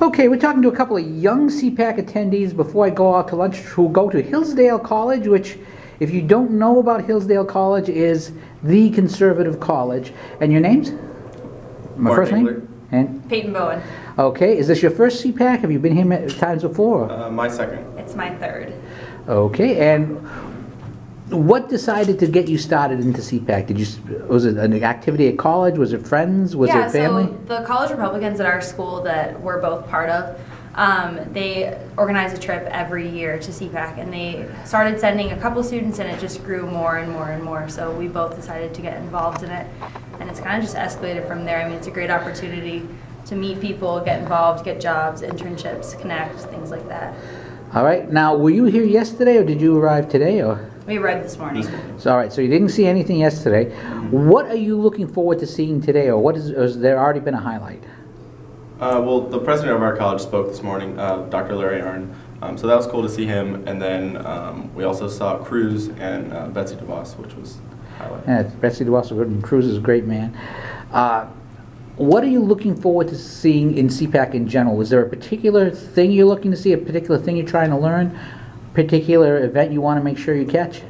Okay, we're talking to a couple of young CPAC attendees before I go out to lunch who go to Hillsdale College, which, if you don't know about Hillsdale College, is the conservative college. And your names? My first name? And Peyton Bowen. Okay, is this your first CPAC? Have you been here many times before? My second. It's my third. Okay, and what decided to get you started into CPAC? Was it an activity at college? Was it friends? Was it family? So the college Republicans at our school that we're both part of, they organize a trip every year to CPAC, and they started sending a couple students, and it just grew more and more and more. So we both decided to get involved in it, and it's kind of just escalated from there. I mean, it's a great opportunity to meet people, get involved, get jobs, internships, connect, things like that. All right. Now, were you here yesterday, or did you arrive today, or? We arrived this morning. So, all right. So you didn't see anything yesterday. What are you looking forward to seeing today, or has there already been a highlight? Well, the president of our college spoke this morning, Dr. Larry Arnn. So that was cool to see him. And then we also saw Cruz and Betsy DeVos, which was a highlight. Yeah, Betsy DeVos is good, and Cruz is a great man. What are you looking forward to seeing in CPAC in general? Is there a particular thing you're looking to see, a particular thing you're trying to learn, particular event you want to make sure you catch?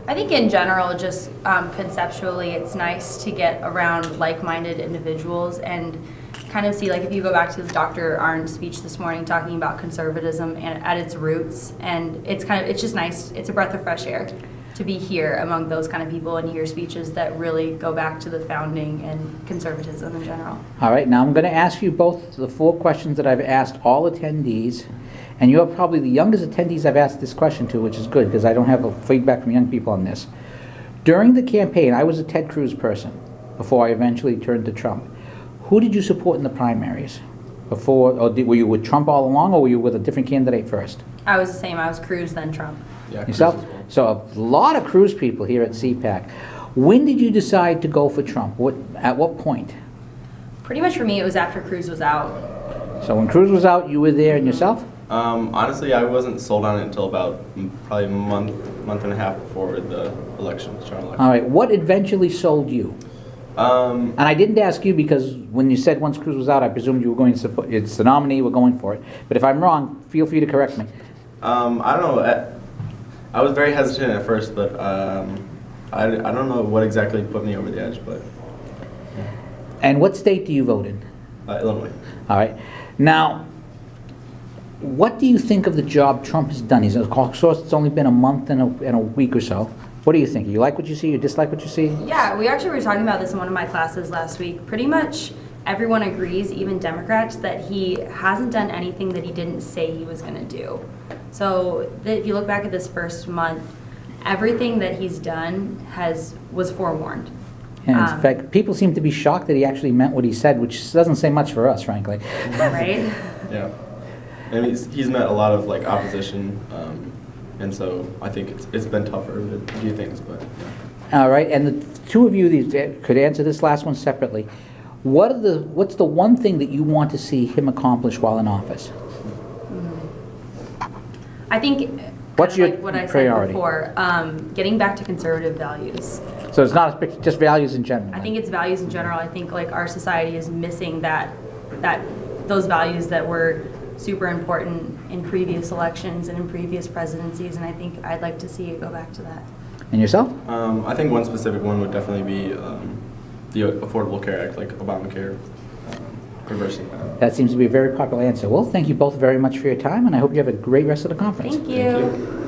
I think in general, just conceptually, it's nice to get around like-minded individuals and kind of see, like if you go back to Dr. Arnn's speech this morning talking about conservatism and at its roots, and it's just nice, it's a breath of fresh air to be here among those kind of people and hear speeches that really go back to the founding and conservatism in general. All right, now I'm going to ask you both the 4 questions that I've asked all attendees, and you are probably the youngest attendees I've asked this question to, which is good because I don't have feedback from young people on this. During the campaign, I was a Ted Cruz person before I eventually turned to Trump. Who did you support in the primaries? Before, or were you with Trump all along, or were you with a different candidate first? I was the same. I was Cruz, then Trump. Yeah, Yourself? Cruz as well. So a lot of Cruz people here at CPAC. When did you decide to go for Trump? At what point? Pretty much for me, it was after Cruz was out. So when Cruz was out, you were there, and yourself? Honestly, I wasn't sold on it until about probably a month and a half before the election. All right. What eventually sold you? And I didn't ask you because when you said once Cruz was out, I presumed you were going to support. It's the nominee. We're going for it. But if I'm wrong, feel free to correct me. I don't know. I was very hesitant at first, but I don't know what exactly put me over the edge. But And what state do you vote in? Illinois. All right. Now, what do you think of the job Trump has done? Of course, it's only been a month and a week or so. What do you think? You like what you see? You dislike what you see? Yeah, we actually were talking about this in one of my classes last week. Pretty much everyone agrees, even Democrats, that he hasn't done anything that he didn't say he was going to do. So if you look back at this first month, everything that he's done was forewarned. And in fact, people seem to be shocked that he actually meant what he said, which doesn't say much for us, frankly. Right? Yeah. And he's met a lot of opposition, and so I think it's been tougher to do things. But yeah. All right, and the 2 of you could answer this last one separately. What's the one thing that you want to see him accomplish while in office? I think What's your what I priority? said before, getting back to conservative values. So it's not just values in general. I think it's values in general. I think our society is missing those values that were super important in previous elections and in previous presidencies, and I think I'd like to see it go back to that. And yourself? I think one specific one would definitely be the Affordable Care Act, like Obamacare, reversing that. That seems to be a very popular answer. Well, thank you both very much for your time, and I hope you have a great rest of the conference. Thank you. Thank you.